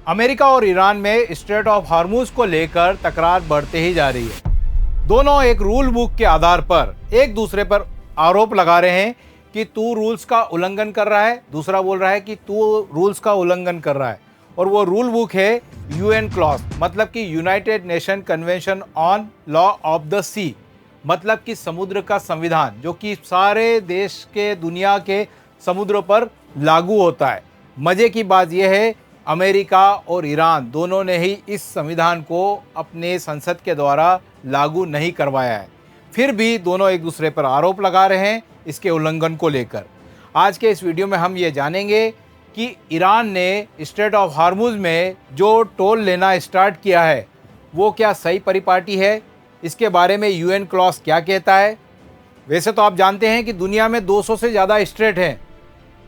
America और Iran में straight of Hormuz को लेकर तकरार बढ़ते ही जा रही है। दोनों एक रूल बुक के आधार पर एक दूसरे पर आरोप लगा रहे हैं कि तू रूल्स का उल्लंघन कर रहा है, दूसरा बोल रहा है कि तू रूल्स का उल्लंघन कर रहा है। और वो रूल बुक है यूएन क्लॉज, मतलब कि United Nation Convention on law of the sea, मतलब कि समुद्र का संविधान, जो कि सारे देश के दुनिया के समुद्रों पर लागू होता है। मजे की बात यह है, अमेरिका और ईरान दोनों ने ही इस संविधान को अपने संसद के द्वारा लागू नहीं करवाया है, फिर भी दोनों एक दूसरे पर आरोप लगा रहे हैं इसके उल्लंघन को लेकर। आज के इस वीडियो में हम ये जानेंगे कि ईरान ने स्ट्रेट ऑफ हार्मूज में जो टोल लेना स्टार्ट किया है वो क्या सही परिपाटी है, इसके बारे में यूएन क्लॉज क्या कहता है। वैसे तो आप जानते हैं कि दुनिया में 200 से ज़्यादा स्ट्रेट हैं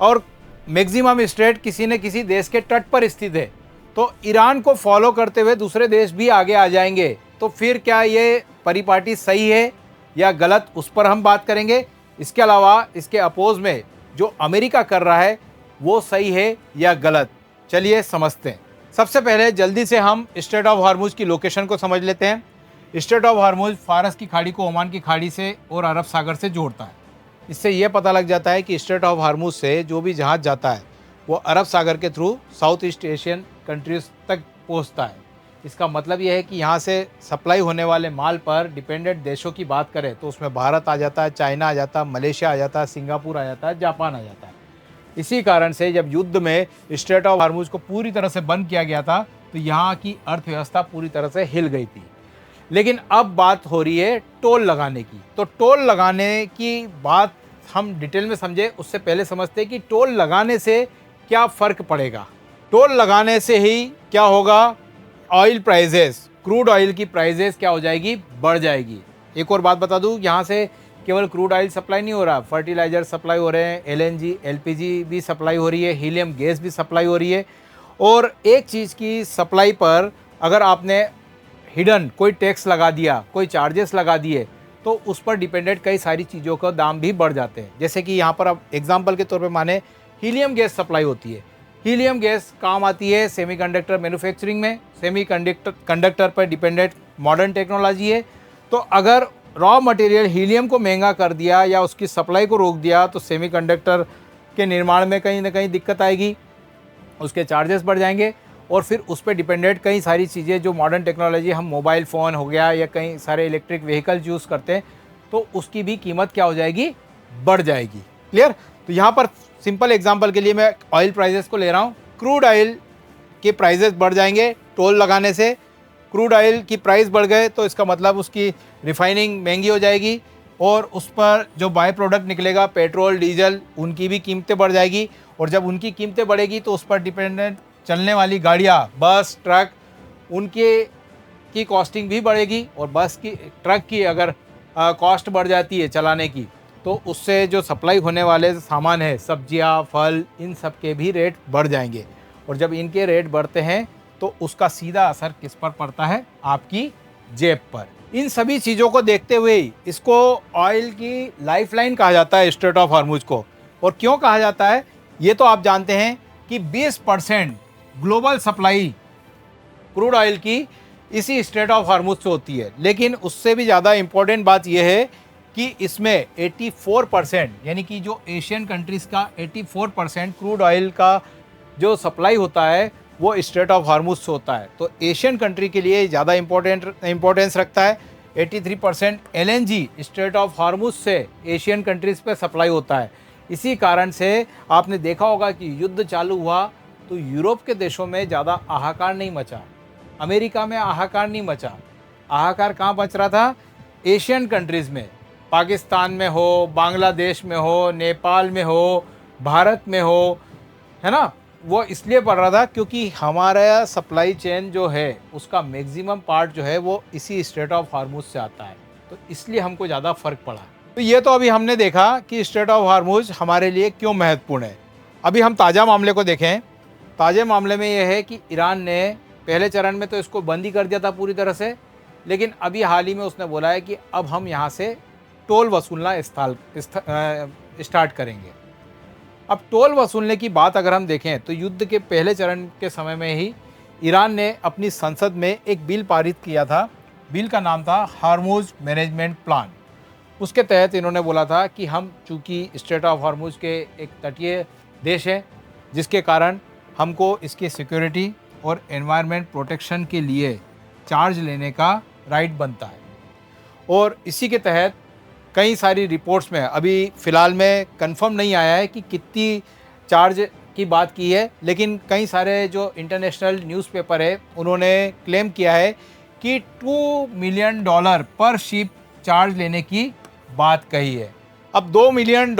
और मैक्सिमम स्ट्रेट किसी न किसी देश के तट पर स्थित है, तो ईरान को फॉलो करते हुए दूसरे देश भी आगे आ जाएंगे। तो फिर क्या ये परिपाटी सही है या गलत, उस पर हम बात करेंगे। इसके अलावा इसके अपोज में जो अमेरिका कर रहा है वो सही है या गलत, चलिए समझते हैं। सबसे पहले जल्दी से हम स्ट्रेट ऑफ हार्मूज की लोकेशन को समझ लेते हैं। स्ट्रेट ऑफ हार्मूज फारस की खाड़ी को ओमान की खाड़ी से और अरब सागर से जोड़ता है। इससे यह पता लग जाता है कि स्ट्रेट ऑफ हार्मूज से जो भी जहाज़ जाता है वो अरब सागर के through south east Asian countries तक पहुंचता है। इसका मतलब यह है कि यहाँ से सप्लाई होने वाले माल पर डिपेंडेंट देशों की बात करें तो उसमें भारत आ जाता है, चाइना आ जाता है, मलेशिया आ जाता है, सिंगापुर आ जाता है, जापान आ जाता है। इसी कारण से जब युद्ध में स्ट्रेट ऑफ हार्मूज को पूरी तरह से बंद किया गया था तो यहाँ की अर्थव्यवस्था पूरी तरह से हिल गई थी। लेकिन अब बात हो रही है टोल लगाने की। तो टोल लगाने की बात हम डिटेल में समझे उससे पहले समझते हैं कि टोल लगाने से क्या फ़र्क पड़ेगा। टोल लगाने से ही क्या होगा, ऑयल प्राइजेस, क्रूड ऑयल की प्राइजेस क्या हो जाएगी, बढ़ जाएगी। एक और बात बता दूं, यहाँ से केवल क्रूड ऑयल सप्लाई नहीं हो रहा, फर्टिलाइजर सप्लाई हो रहे हैं, एलएनजी एलपीजी भी सप्लाई हो रही है, हीलियम गैस भी सप्लाई हो रही है। और एक चीज़ की सप्लाई पर अगर आपने हिडन कोई टैक्स लगा दिया, कोई चार्जेस लगा दिए, तो उस पर डिपेंडेंट कई सारी चीज़ों का दाम भी बढ़ जाते हैं। जैसे कि यहाँ पर अब एग्जाम्पल के तौर पे माने हीलियम गैस सप्लाई होती है। हीलियम गैस काम आती है सेमीकंडक्टर मैन्युफैक्चरिंग में। सेमीकंडक्टर पर डिपेंडेंट मॉडर्न टेक्नोलॉजी है। तो अगर रॉ मटेरियल हीलियम को महंगा कर दिया या उसकी सप्लाई को रोक दिया तो सेमीकंडक्टर के निर्माण में कहीं ना कहीं दिक्कत आएगी, उसके चार्जेस बढ़ जाएंगे और फिर उस पर डिपेंडेंट कई सारी चीज़ें जो मॉडर्न टेक्नोलॉजी, हम मोबाइल फ़ोन हो गया या कई सारे इलेक्ट्रिक व्हीकल यूज़ करते हैं, तो उसकी भी कीमत क्या हो जाएगी, बढ़ जाएगी। क्लियर। तो यहाँ पर सिंपल एग्जांपल के लिए मैं ऑयल प्राइजेस को ले रहा हूँ। क्रूड ऑयल के प्राइजेस बढ़ जाएंगे टोल लगाने से। क्रूड ऑयल की प्राइस बढ़ गए तो इसका मतलब उसकी रिफाइनिंग महंगी हो जाएगी और उस पर जो बाय प्रोडक्ट निकलेगा, पेट्रोल डीजल, उनकी भी कीमतें बढ़ जाएगी। और जब उनकी कीमतें बढ़ेगी तो उस पर डिपेंडेंट चलने वाली गाड़ियाँ, बस, ट्रक, उनके की कॉस्टिंग भी बढ़ेगी। और बस की, ट्रक की अगर कॉस्ट बढ़ जाती है चलाने की, तो उससे जो सप्लाई होने वाले सामान है, सब्जियां, फल, इन सब के भी रेट बढ़ जाएंगे। और जब इनके रेट बढ़ते हैं तो उसका सीधा असर किस पर पड़ता है, आपकी जेब पर। इन सभी चीज़ों को देखते हुए इसको ऑयल की लाइफलाइन कहा जाता है, स्ट्रेट ऑफ हार्मूज को। और क्यों कहा जाता है ये तो आप जानते हैं कि 20% ग्लोबल सप्लाई क्रूड ऑयल की इसी स्ट्रेट ऑफ हार्मूज से होती है। लेकिन उससे भी ज़्यादा इम्पोर्टेंट बात यह है कि इसमें 84%, यानी कि जो एशियन कंट्रीज़ का 84% क्रूड ऑयल का जो सप्लाई होता है वो स्ट्रेट ऑफ हार्मूज से होता है। तो एशियन कंट्री के लिए ज़्यादा इम्पोर्टेंस रखता है। 83% एलएनजी स्ट्रेट ऑफ हार्मूज से एशियन कंट्रीज़ पे सप्लाई होता है। इसी कारण से आपने देखा होगा कि युद्ध चालू हुआ तो यूरोप के देशों में ज़्यादा हाहाकार नहीं मचा, अमेरिका में हाहाकार नहीं मचा। हाहाकार कहाँ मच रहा था, एशियन कंट्रीज़ में, पाकिस्तान में हो, बांग्लादेश में हो, नेपाल में हो, भारत में हो, है ना। वो इसलिए पड़ रहा था क्योंकि हमारा सप्लाई चेन जो है उसका मैक्सिमम पार्ट जो है वो इसी स्ट्रेट ऑफ हार्मूज से आता है, तो इसलिए हमको ज़्यादा फ़र्क पड़ा। तो ये तो अभी हमने देखा कि स्ट्रेट ऑफ हार्मूज हमारे लिए क्यों महत्वपूर्ण है। अभी हम ताज़ा मामले को देखें। ताज़े मामले में यह है कि ईरान ने पहले चरण में तो इसको बंद ही कर दिया था पूरी तरह से, लेकिन अभी हाल ही में उसने बोला है कि अब हम यहाँ से टोल वसूलना स्टार्ट करेंगे। अब टोल वसूलने की बात अगर हम देखें तो युद्ध के पहले चरण के समय में ही ईरान ने अपनी संसद में एक बिल पारित किया था। बिल का नाम था हार्मूज मैनेजमेंट प्लान। उसके तहत इन्होंने बोला था कि हम चूँकि स्ट्रेट ऑफ हार्मूज के एक तटीय देश हैं, जिसके कारण हमको इसकी सिक्योरिटी और एनवायरनमेंट प्रोटेक्शन के लिए चार्ज लेने का राइट बनता है। और इसी के तहत कई सारी रिपोर्ट्स में अभी फ़िलहाल में कंफर्म नहीं आया है कि कितनी चार्ज की बात की है, लेकिन कई सारे जो इंटरनेशनल न्यूज़पेपर है उन्होंने क्लेम किया है कि $2 मिलियन पर शिप चार्ज लेने की बात कही है। अब $2 मिलियन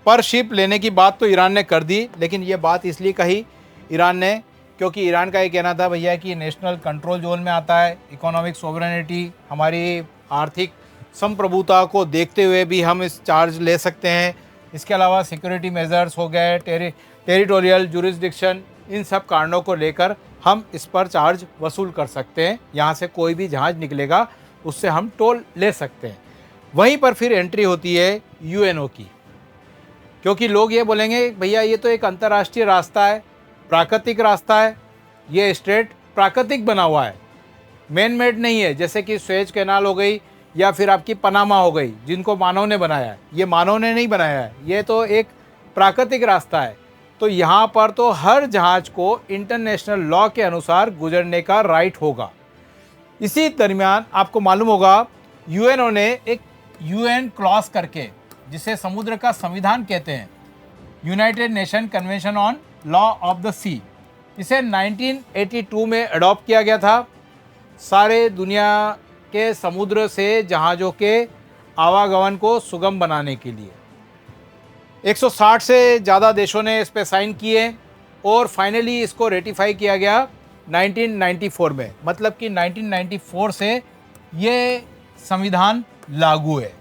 पर शिप लेने की बात तो ईरान ने कर दी, लेकिन ये बात इसलिए कही ईरान ने क्योंकि ईरान का ये कहना था भैया कि नेशनल कंट्रोल जोन में आता है, इकोनॉमिक सोवरेनिटी, हमारी आर्थिक संप्रभुता को देखते हुए भी हम इस चार्ज ले सकते हैं। इसके अलावा सिक्योरिटी मेजर्स हो गए, टेरिटोरियल जुरिस्डिक्शन, इन सब कारणों को लेकर हम इस पर चार्ज वसूल कर सकते हैं। यहाँ से कोई भी जहाज़ निकलेगा उससे हम टोल ले सकते हैं। वहीं पर फिर एंट्री होती है यूएनओ की, क्योंकि लोग ये बोलेंगे भैया ये तो एक अंतर्राष्ट्रीय रास्ता है, प्राकृतिक रास्ता है, ये स्ट्रेट प्राकृतिक बना हुआ है, मैन मेड नहीं है, जैसे कि स्वेज कैनाल हो गई या फिर आपकी पनामा हो गई, जिनको मानव ने बनाया है। ये मानव ने नहीं बनाया है, ये तो एक प्राकृतिक रास्ता है। तो यहाँ पर तो हर जहाज को इंटरनेशनल लॉ के अनुसार गुजरने का राइट होगा। इसी दरमियान आपको मालूम होगा यूएनओ ने एक यूएन क्लॉज करके, जिसे समुद्र का संविधान कहते हैं, United Nation Convention on law of the sea, इसे 1982 में अडॉप्ट किया गया था सारे दुनिया के समुद्र से जहाज़ों के आवागमन को सुगम बनाने के लिए। 160 से ज़्यादा देशों ने इस पर साइन किए और फाइनली इसको रेटिफाई किया गया 1994 में। मतलब कि 1994 से ये संविधान लागू है।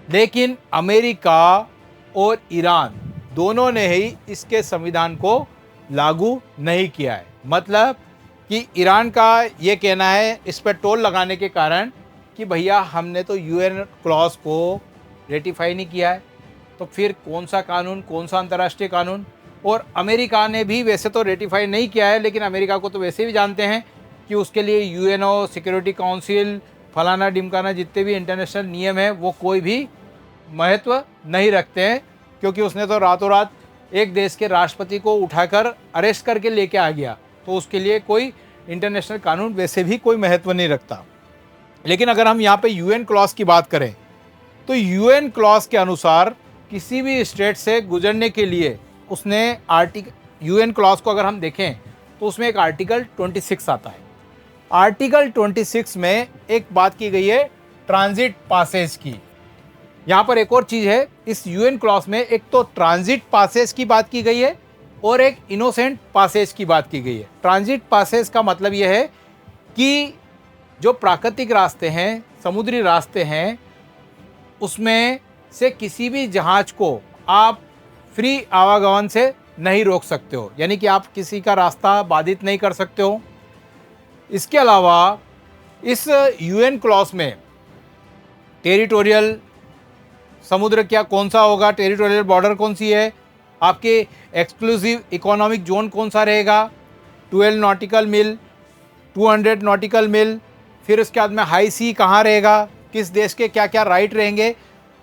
लेकिन अमेरिका और ईरान दोनों ने ही इसके संविधान को लागू नहीं किया है। मतलब कि ईरान का ये कहना है इस पर टोल लगाने के कारण कि भैया हमने तो यूएन क्लॉज को रेटिफाई नहीं किया है, तो फिर कौन सा कानून, कौन सा अंतर्राष्ट्रीय कानून। और अमेरिका ने भी वैसे तो रेटिफाई नहीं किया है, लेकिन अमेरिका को तो वैसे भी जानते हैं कि उसके लिए यूएनओ, सिक्योरिटी काउंसिल, फलाना डिमकाना जितने भी इंटरनेशनल नियम हैं वो कोई भी महत्व नहीं रखते हैं, क्योंकि उसने तो रातों रात एक देश के राष्ट्रपति को उठाकर अरेस्ट करके लेके आ गया, तो उसके लिए कोई इंटरनेशनल कानून वैसे भी कोई महत्व नहीं रखता। लेकिन अगर हम यहाँ पे यूएन क्लॉज की बात करें तो यूएन क्लॉज के अनुसार किसी भी स्टेट से गुजरने के लिए उसने यूएन क्लॉज को अगर हम देखें तो उसमें एक आर्टिकल 26 आता है। आर्टिकल 26 में एक बात की गई है ट्रांजिट पासेज की। यहाँ पर एक और चीज़ है, इस यूएन क्लॉज में एक तो ट्रांजिट पासेज की बात की गई है और एक इनोसेंट पासेज की बात की गई है। ट्रांजिट पासेज का मतलब यह है कि जो प्राकृतिक रास्ते हैं, समुद्री रास्ते हैं, उसमें से किसी भी जहाज को आप फ्री आवागमन से नहीं रोक सकते हो, यानी कि आप किसी का रास्ता बाधित नहीं कर सकते हो। इसके अलावा इस यूएन क्लॉज में टेरिटोरियल समुद्र क्या कौन सा होगा, टेरिटोरियल बॉर्डर कौन सी है, आपके एक्सक्लूसिव इकोनॉमिक जोन कौन सा रहेगा, 12 नॉटिकल मिल, 200 नॉटिकल मिल, फिर उसके बाद में हाई सी कहाँ रहेगा, किस देश के क्या क्या राइट रहेंगे,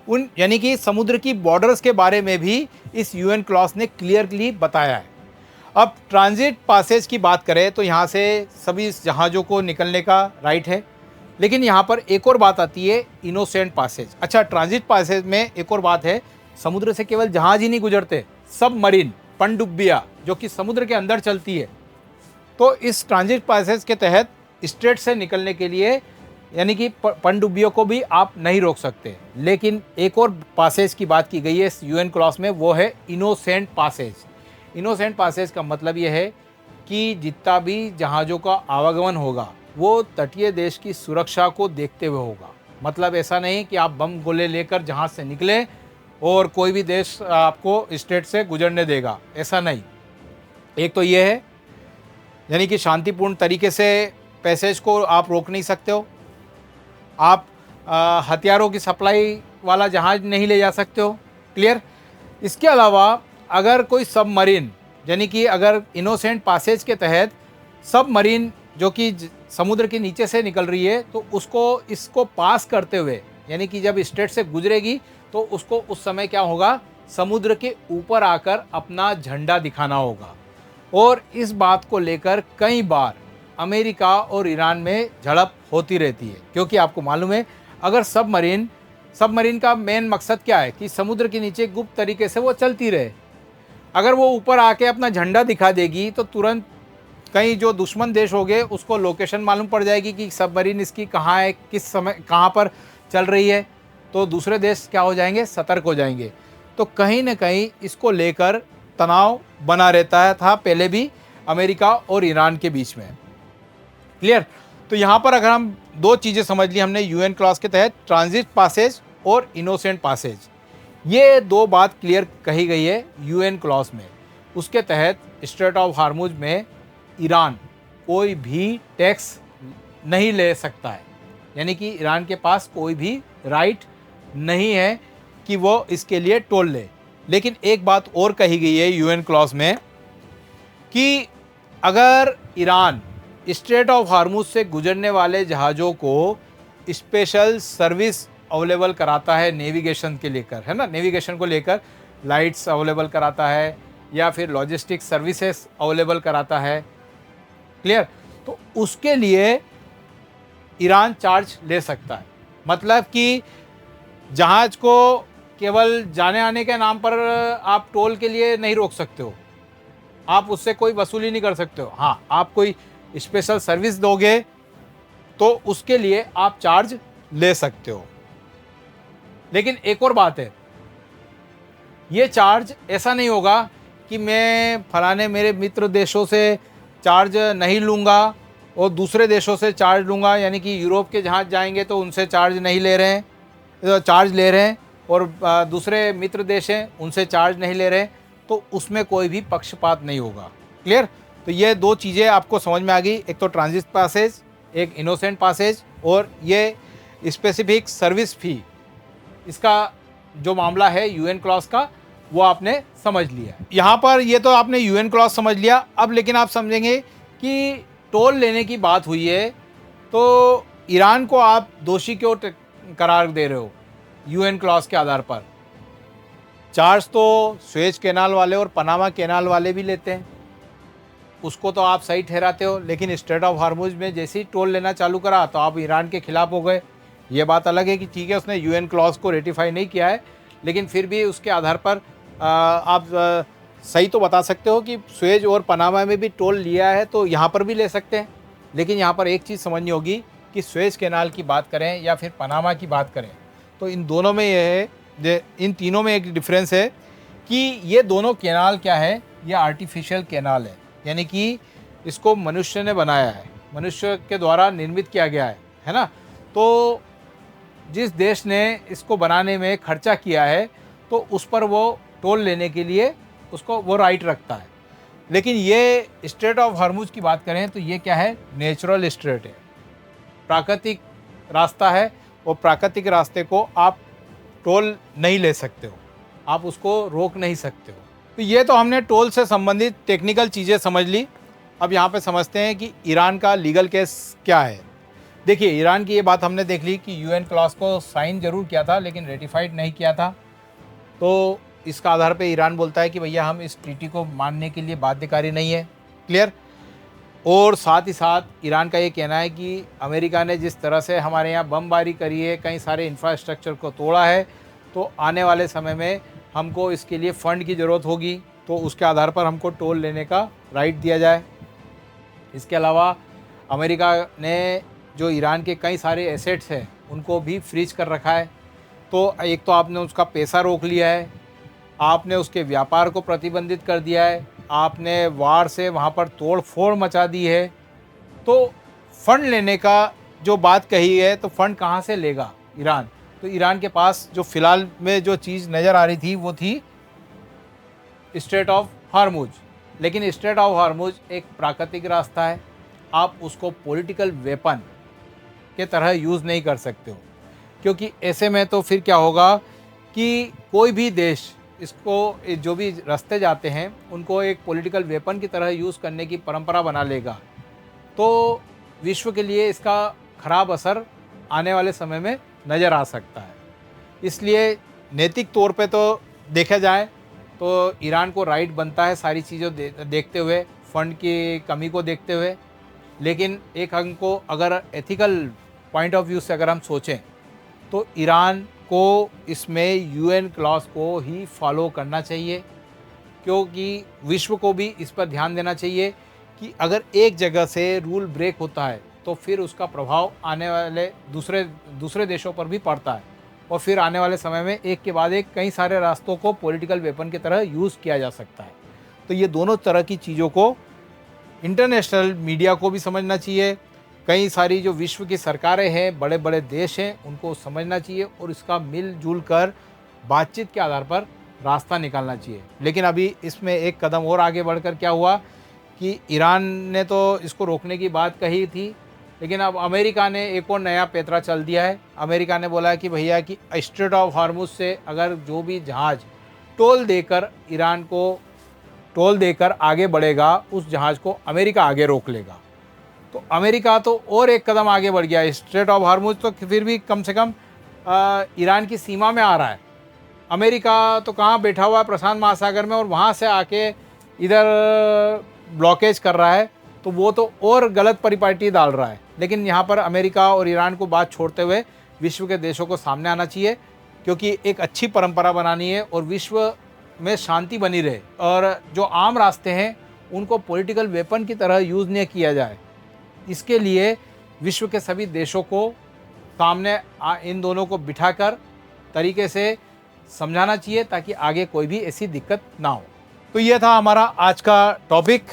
उन यानी कि समुद्र की बॉर्डर्स के बारे में भी इस यूएन क्लॉज ने क्लियरली बताया है। अब ट्रांजिट पासेज की बात करें तो यहाँ से सभी जहाज़ों को निकलने का राइट है, लेकिन यहाँ पर एक और बात आती है इनोसेंट पासेज। अच्छा, ट्रांजिट पासेज में एक और बात है, समुद्र से केवल जहाज ही नहीं गुजरते, सब मरीन पनडुब्बियाँ जो कि समुद्र के अंदर चलती है, तो इस ट्रांजिट पासेज के तहत स्ट्रेट से निकलने के लिए यानी कि पनडुब्बियों को भी आप नहीं रोक सकते। लेकिन एक और पासेज की बात की गई है इस यूएन क्लॉज में, वो है इनोसेंट पासेज। इनोसेंट पासेज का मतलब ये है कि जितना भी जहाज़ों का आवागमन होगा वो तटीय देश की सुरक्षा को देखते हुए होगा। मतलब ऐसा नहीं कि आप बम गोले लेकर जहाज़ से निकले और कोई भी देश आपको स्टेट से गुजरने देगा, ऐसा नहीं। एक तो ये है यानी कि शांतिपूर्ण तरीके से पैसेज को आप रोक नहीं सकते हो, आप हथियारों की सप्लाई वाला जहाज़ नहीं ले जा सकते हो, क्लियर। इसके अलावा अगर कोई सबमरीन यानी कि अगर इनोसेंट पासेज के तहत सबमरीन जो कि समुद्र के नीचे से निकल रही है, तो उसको इसको पास करते हुए, यानी कि जब स्ट्रेट से गुजरेगी तो उसको उस समय क्या होगा, समुद्र के ऊपर आकर अपना झंडा दिखाना होगा। और इस बात को लेकर कई बार अमेरिका और ईरान में झड़प होती रहती है, क्योंकि आपको मालूम है अगर सबमरीन का मेन मकसद क्या है कि समुद्र के नीचे गुप्त तरीके से वो चलती रहे। अगर वो ऊपर आके अपना झंडा दिखा देगी तो तुरंत कहीं जो दुश्मन देश हो गए उसको लोकेशन मालूम पड़ जाएगी कि सबमरीन इसकी कहाँ है, किस समय कहाँ पर चल रही है, तो दूसरे देश क्या हो जाएंगे, सतर्क हो जाएंगे। तो कहीं ना कहीं इसको लेकर तनाव बना रहता है था पहले भी अमेरिका और ईरान के बीच में। क्लियर। तो यहाँ पर अगर हम दो चीज़ें समझ ली हमने यूएन क्लॉज के तहत, ट्रांजिट पासेज और इनोसेंट पासेज, ये दो बात क्लियर कही गई है यूएन क्लॉज में। उसके तहत स्ट्रेट ऑफ हार्मुज में ईरान कोई भी टैक्स नहीं ले सकता है, यानी कि ईरान के पास कोई भी राइट नहीं है कि वो इसके लिए टोल ले। लेकिन एक बात और कही गई है यूएन क्लॉज में कि अगर ईरान स्ट्रेट ऑफ हार्मुज से गुजरने वाले जहाज़ों को स्पेशल सर्विस अवेलेबल कराता है नेविगेशन के लेकर, है ना, नेविगेशन को लेकर लाइट्स अवेलेबल कराता है या फिर लॉजिस्टिक सर्विसेज अवेलेबल कराता है, क्लियर, तो उसके लिए ईरान चार्ज ले सकता है। मतलब कि जहाज़ को केवल जाने आने के नाम पर आप टोल के लिए नहीं रोक सकते हो, आप उससे कोई वसूली नहीं कर सकते हो। हाँ, आप कोई स्पेशल सर्विस दोगे तो उसके लिए आप चार्ज ले सकते हो। लेकिन एक और बात है, ये चार्ज ऐसा नहीं होगा कि मैं फलाने मेरे मित्र देशों से चार्ज नहीं लूँगा और दूसरे देशों से चार्ज लूँगा, यानी कि यूरोप के जहाज़ जाएंगे तो उनसे चार्ज नहीं ले रहे हैं, चार्ज ले रहे हैं, और दूसरे मित्र देश हैं उनसे चार्ज नहीं ले रहे हैं, तो उसमें कोई भी पक्षपात नहीं होगा। क्लियर। तो ये दो चीज़ें आपको समझ में आ गई, एक तो ट्रांजिट पासेज, एक इनोसेंट पासेज, और ये स्पेसिफिक सर्विस फ़ी, इसका जो मामला है यूएन क्लॉज का वो आपने समझ लिया। यहाँ पर ये तो आपने यूएन क्लॉज समझ लिया। अब लेकिन आप समझेंगे कि टोल लेने की बात हुई है तो ईरान को आप दोषी क्यों करार दे रहे हो यूएन क्लॉज के आधार पर। चार्ज तो सुएज कैनाल वाले और पनामा कैनाल वाले भी लेते हैं, उसको तो आप सही ठहराते हो, लेकिन स्ट्रेट ऑफ हार्मुज में जैसे ही टोल लेना चालू करा तो आप ईरान के खिलाफ हो गए। ये बात अलग है कि ठीक है उसने यूएन क्लॉज को रेटिफाई नहीं किया है, लेकिन फिर भी उसके आधार पर आप सही तो बता सकते हो कि सुएज और पनामा में भी टोल लिया है तो यहाँ पर भी ले सकते हैं। लेकिन यहाँ पर एक चीज़ समझनी होगी कि सुएज कैनाल की बात करें या फिर पनामा की बात करें तो इन दोनों में ये है, इन तीनों में एक डिफरेंस है कि ये दोनों कैनाल क्या है, ये आर्टिफिशियल कैनाल है, यानी कि इसको मनुष्य ने बनाया है, मनुष्य के द्वारा निर्मित किया गया है ना। तो जिस देश ने इसको बनाने में खर्चा किया है तो उस पर वो टोल लेने के लिए उसको वो राइट रखता है। लेकिन ये स्ट्रेट ऑफ हार्मुज की बात करें तो ये क्या है, नेचुरल स्ट्रेट है, प्राकृतिक रास्ता है, और प्राकृतिक रास्ते को आप टोल नहीं ले सकते हो, आप उसको रोक नहीं सकते हो। तो ये तो हमने टोल से संबंधित टेक्निकल चीज़ें समझ ली। अब यहाँ पे समझते हैं कि ईरान का लीगल केस क्या है। देखिए, ईरान की ये बात हमने देख ली कि यूएन क्लॉज को साइन जरूर किया था लेकिन रेटिफाइड नहीं किया था, तो इसका आधार पे ईरान बोलता है कि भैया हम इस ट्रीटी को मानने के लिए बाध्यकारी नहीं है। क्लियर। और साथ ही साथ ईरान का ये कहना है कि अमेरिका ने जिस तरह से हमारे यहाँ बमबारी करी है, कई सारे इंफ्रास्ट्रक्चर को तोड़ा है, तो आने वाले समय में हमको इसके लिए फ़ंड की ज़रूरत होगी, तो उसके आधार पर हमको टोल लेने का राइट दिया जाए। इसके अलावा अमेरिका ने जो ईरान के कई सारे एसेट्स हैं उनको भी फ्रीज कर रखा है। तो एक तो आपने उसका पैसा रोक लिया है, आपने उसके व्यापार को प्रतिबंधित कर दिया है, आपने वार से वहाँ पर तोड़ फोड़ मचा दी है। तो फ़ंड लेने का जो बात कही है, तो फ़ंड कहाँ से लेगा ईरान। तो ईरान के पास जो फ़िलहाल में जो चीज़ नज़र आ रही थी वो थी स्ट्रेट ऑफ हार्मुज। लेकिन स्ट्रेट ऑफ हार्मुज एक प्राकृतिक रास्ता है, आप उसको पॉलिटिकल वेपन के तरह यूज़ नहीं कर सकते हो, क्योंकि ऐसे में तो फिर क्या होगा कि कोई भी देश इसको, जो भी रास्ते जाते हैं उनको एक पॉलिटिकल वेपन की तरह यूज़ करने की परंपरा बना लेगा। तो विश्व के लिए इसका खराब असर आने वाले समय में नज़र आ सकता है। इसलिए नैतिक तौर पे तो देखा जाए तो ईरान को राइट बनता है सारी चीज़ों देखते हुए, फंड की कमी को देखते हुए। लेकिन एक अंग को अगर एथिकल पॉइंट ऑफ व्यू से अगर हम सोचें तो ईरान को इसमें यूएन क्लॉज को ही फॉलो करना चाहिए, क्योंकि विश्व को भी इस पर ध्यान देना चाहिए कि अगर एक जगह से रूल ब्रेक होता है तो फिर उसका प्रभाव आने वाले दूसरे देशों पर भी पड़ता है, और फिर आने वाले समय में एक के बाद एक कई सारे रास्तों को पॉलिटिकल वेपन की तरह यूज़ किया जा सकता है। तो ये दोनों तरह की चीज़ों को इंटरनेशनल मीडिया को भी समझना चाहिए, कई सारी जो विश्व की सरकारें हैं, बड़े बड़े देश हैं, उनको समझना चाहिए और इसका मिलजुल कर बातचीत के आधार पर रास्ता निकालना चाहिए। लेकिन अभी इसमें एक कदम और आगे बढ़कर क्या हुआ कि ईरान ने तो इसको रोकने की बात कही थी, लेकिन अब अमेरिका ने एक और नया पैंतरा चल दिया है। अमेरिका ने बोला कि भैया कि स्ट्रेट ऑफ हार्मुज से अगर जो भी जहाज़ टोल देकर ईरान को टोल देकर आगे बढ़ेगा, उस जहाज़ को अमेरिका आगे रोक लेगा। तो अमेरिका तो और एक कदम आगे बढ़ गया। स्ट्रेट ऑफ हार्मुज तो फिर भी कम से कम ईरान की सीमा में आ रहा है। अमेरिका तो कहाँ बैठा हुआ है, प्रशांत महासागर में, और वहाँ से आके इधर ब्लॉकेज कर रहा है, तो वो तो और गलत परिपाटी डाल रहा है। लेकिन यहाँ पर अमेरिका और ईरान को बात छोड़ते हुए विश्व के देशों को सामने आना चाहिए, क्योंकि एक अच्छी परंपरा बनानी है और विश्व में शांति बनी रहे, और जो आम रास्ते हैं उनको पॉलिटिकल वेपन की तरह यूज़ नहीं किया जाए। इसके लिए विश्व के सभी देशों को सामने इन दोनों को बिठाकर तरीके से समझाना चाहिए, ताकि आगे कोई भी ऐसी दिक्कत ना हो। तो ये था हमारा आज का टॉपिक।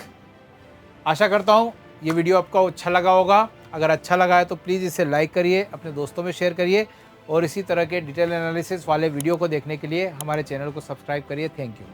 आशा करता हूँ ये वीडियो आपको अच्छा लगा होगा। अगर अच्छा लगा है तो प्लीज़ इसे लाइक करिए, अपने दोस्तों में शेयर करिए, और इसी तरह के डिटेल एनालिसिस वाले वीडियो को देखने के लिए हमारे चैनल को सब्सक्राइब करिए। Thank you.